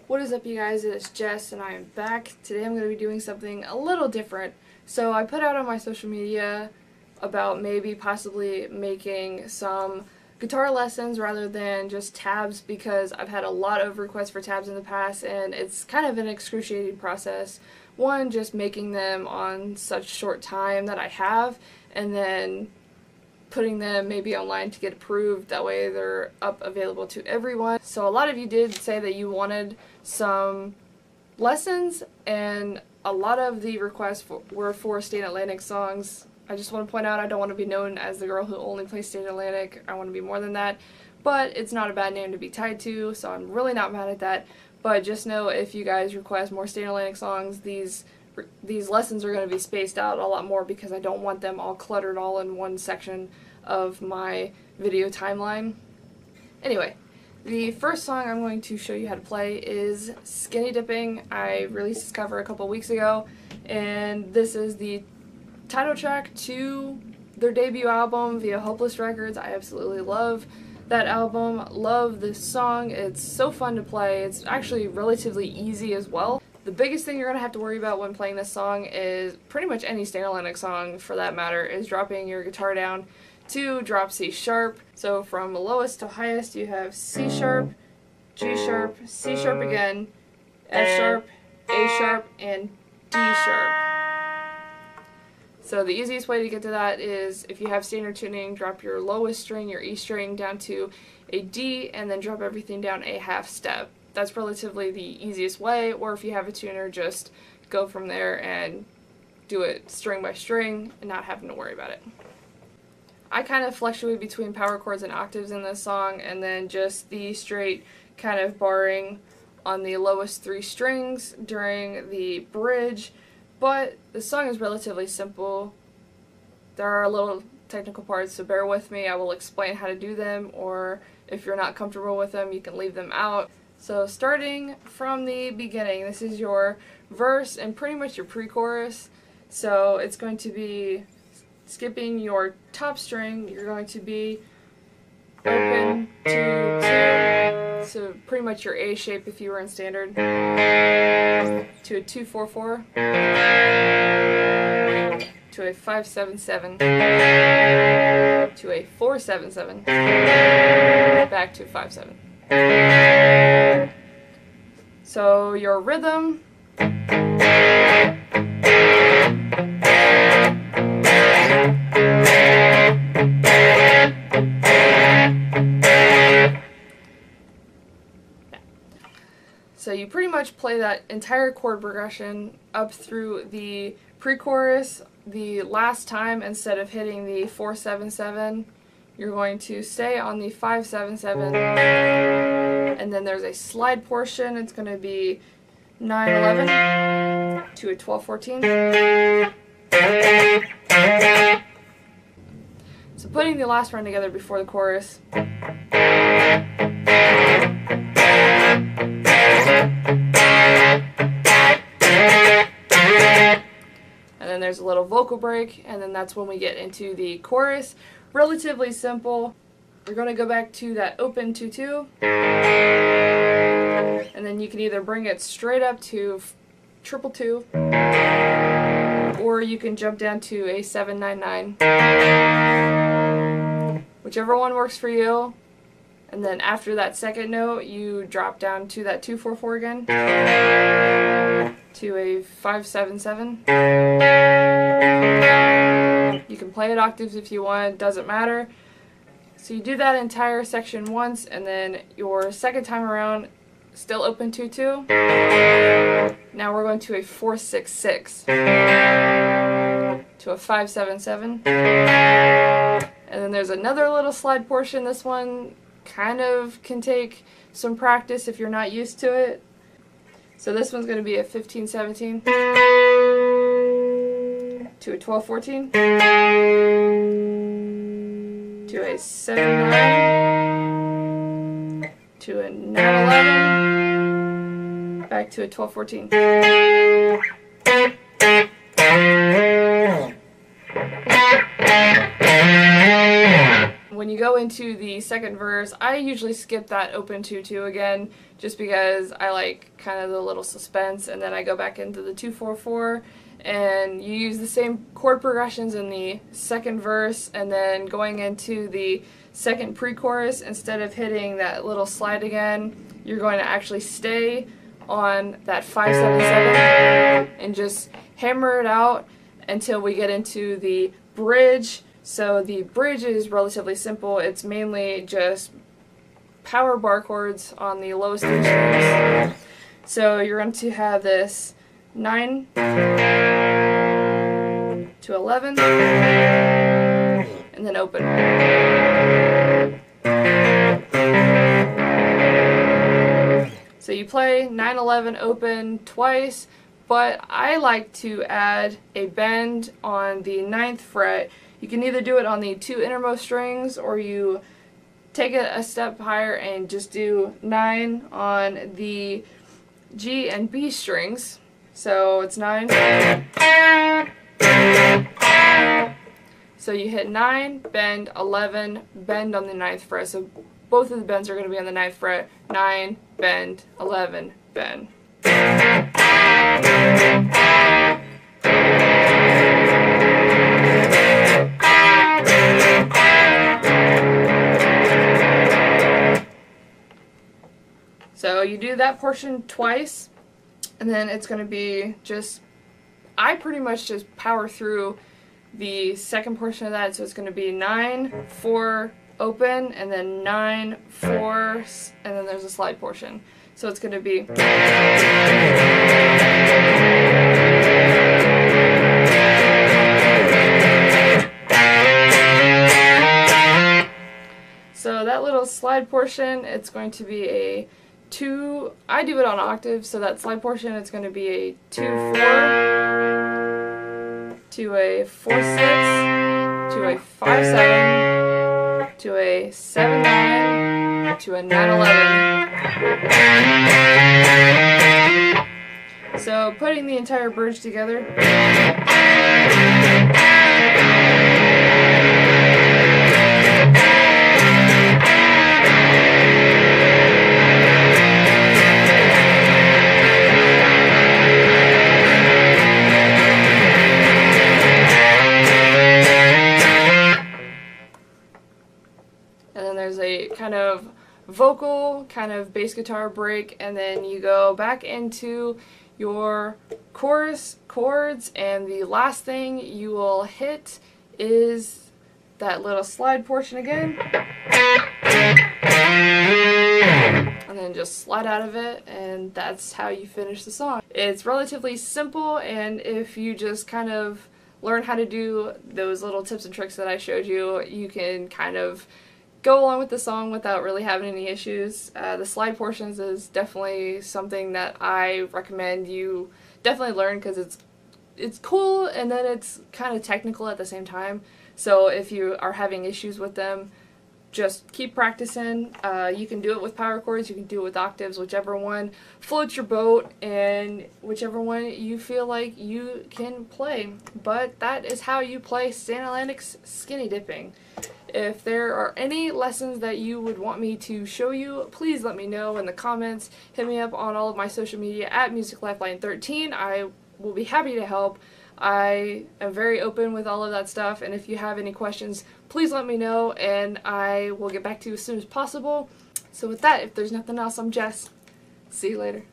What is up, you guys? It's Jess and I am back. Today I'm going to be doing something a little different. So I put out on my social media about maybe possibly making some guitar lessons rather than just tabs, because I've had a lot of requests for tabs in the past and it's kind of an excruciating process. One, just making them on such short time that I have, and then putting them maybe online to get approved, that way they're up available to everyone. So a lot of you did say that you wanted some lessons, and a lot of the requests were for State Atlantic songs. I just want to point out, I don't want to be known as the girl who only plays State Atlantic. I want to be more than that, but it's not a bad name to be tied to, so I'm really not mad at that. But just know, if you guys request more State Atlantic songs, these lessons are going to be spaced out a lot more, because I don't want them all cluttered all in one section of my video timeline. Anyway, the first song I'm going to show you how to play is Skinny Dipping. I released this cover a couple weeks ago, and this is the title track to their debut album via Hopeless Records. I absolutely love that album, love this song. It's so fun to play. It's actually relatively easy as well. The biggest thing you're going to have to worry about when playing this song is, pretty much any State Atlantic song for that matter, is dropping your guitar down to drop C sharp. So from lowest to highest you have C sharp, G sharp, C sharp again, F sharp, A sharp, and D sharp. So the easiest way to get to that is, if you have standard tuning, drop your lowest string, your E string, down to a D, and then drop everything down a half step. That's relatively the easiest way, or if you have a tuner, just go from there and do it string by string and not having to worry about it. I kind of fluctuate between power chords and octaves in this song, and then just the straight kind of barring on the lowest three strings during the bridge, but the song is relatively simple. There are little technical parts, so bear with me. I will explain how to do them, or if you're not comfortable with them, you can leave them out. So starting from the beginning, this is your verse and pretty much your pre-chorus. So it's going to be skipping your top string. You're going to be open to 2, so pretty much your A shape if you were in standard, to a 2-4-4, to a 5-7-7, to a 4-7-7, back to 5-7. So your rhythm So you pretty much play that entire chord progression up through the pre-chorus. The last time, instead of hitting the 4-7-7, you're going to stay on the 5-7-7, and then there's a slide portion. It's going to be 9-11 to a 12-14. So putting the last run together before the chorus. And then there's a little vocal break, and then that's when we get into the chorus. Relatively simple. We're going to go back to that open 2-2, and then you can either bring it straight up to 2-2, or you can jump down to a 7-9-9, whichever one works for you. And then after that second note, you drop down to that 2-4-4 again, to a 5-7-7. You can play it octaves if you want, doesn't matter. So you do that entire section once, and then your second time around, still open 2-2. Now we're going to a 4-6-6, to a 5-7-7. And then there's another little slide portion. This one kind of can take some practice if you're not used to it. So this one's going to be a 15-17 to a 12-14 to a 7-9 to a 9-11 back to a 12-14. When you you go into the second verse, I usually skip that open 2-2 again, just because I like kind of the little suspense, and then I go back into the 2-4-4, and you use the same chord progressions in the second verse, and then going into the second pre-chorus, instead of hitting that little slide again, you're going to actually stay on that 5-7-7 and just hammer it out until we get into the bridge. So the bridge is relatively simple. It's mainly just power bar chords on the lowest three strings. So you're going to have this 9 to 11 and then open. So you play 9-11 open twice, but I like to add a bend on the 9th fret. You can either do it on the 2 innermost strings, or you take it a step higher and just do 9 on the G and B strings. So it's 9. So you hit 9, bend, 11, bend on the 9th fret. So both of the bends are going to be on the 9th fret. 9, bend, 11, bend. So you do that portion twice, and then it's going to be just, I pretty much just power through the second portion of that. So it's going to be 9, 4, open, and then 9, 4, and then there's a slide portion. So it's going to be. So that little slide portion, it's going to be a 2, I do it on octaves, so that slide portion, it's going to be a 2-4 to a 4-6 to a 5-7 to a 7-9 to a 9-11. So putting the entire bridge together. There's a kind of vocal, kind of bass guitar break, and then you go back into your chorus chords, and the last thing you will hit is that little slide portion again, and then just slide out of it, and that's how you finish the song. It's relatively simple, and if you just kind of learn how to do those little tips and tricks that I showed you, you can kind of go along with the song without really having any issues. The slide portions is definitely something that I recommend you definitely learn, because it's cool, and then it's kind of technical at the same time. So if you are having issues with them, just keep practicing. You can do it with power chords, you can do it with octaves, whichever one floats your boat, and whichever one you feel like you can play. But that is how you play St. Atlantic's Skinny Dipping. If there are any lessons that you would want me to show you, please let me know in the comments. Hit me up on all of my social media at MusicLifeline13. I will be happy to help. I am very open with all of that stuff, and if you have any questions, please let me know, and I will get back to you as soon as possible. So with that, if there's nothing else, I'm Jess. See you later.